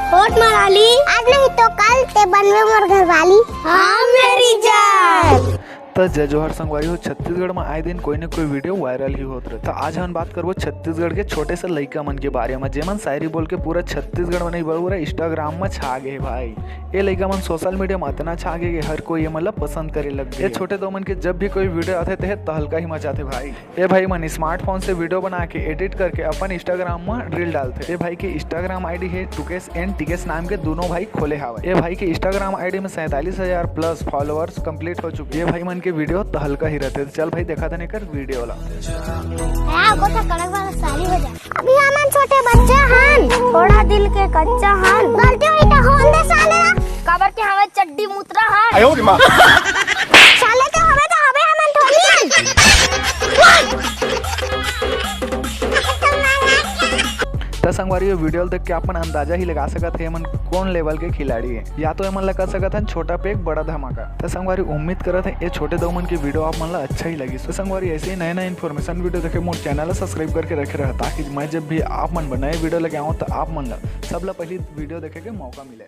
होठ मारा ली। आज नहीं तो कल ते बनवे मोर घर वाली। हाँ मेरी जान। तो जय जोहर संगवारी हो। छत्तीसगढ़ में आए दिन कोई न कोई वीडियो वायरल ही होत रहे। तो आज हम बात करबो छत्तीसगढ़ के छोटे से लइका मन के बारे में, जेमन शायरी बोल के पूरा छत्तीसगढ़ में नहीं पूरा इंस्टाग्राम में छा गए भाई। ये लइका मन सोशल मीडिया में इतना छा गए कि हर कोई ये मतलब पसंद करे लग गए। ये छोटे दो मन के जब भी कोई वीडियो आते थे तहलका ही मचाते भाई। ये भाई मन स्मार्टफोन से वीडियो बना के एडिट करके अपन इंस्टाग्राम में रील डालते। ये भाई के इंस्टाग्राम आईडी है टुकेश एंड टिकेश नाम के दोनों भाई खोले हवे। ये भाई के इंस्टाग्राम आईडी में 47,000 प्लस फॉलोअर्स कंप्लीट हो चुके। ये भाई मन के वीडियो तहलका ही रहते। चल भाई देखा था नहीं कर वीडियो ला। कड़क वाला साली हो जा। अभी हमन छोटे बच्चे हन, थोड़ा दिल के कच्चा हन। गलती हुई तो होन दे साले। काबर के हवे चड्डी मुतरा हन। आयो रे मां। साले तो हवे हमन थोड़ी हन। तो संगवारी ये वीडियो देख के अपन अंदाजा ही लगा सकत है मन कौन लेवल के खिलाड़ी है, या तो मन लगा सकत है छोटा पे एक बड़ा धमाका। तो संगवारी उम्मीद करत है ये छोटे दो मन की वीडियो आप मन ला अच्छा ही लगी। तो संगवारी ऐसे ही नए नए इन्फॉर्मेशन वीडियो देखे मोर चैनल सब्सक्राइब करके रखे रहा, ताकि मैं जब भी आप मन नए वीडियो लेके आऊँ तो आप मन ला सबला पहली वीडियो देखे के मौका मिले।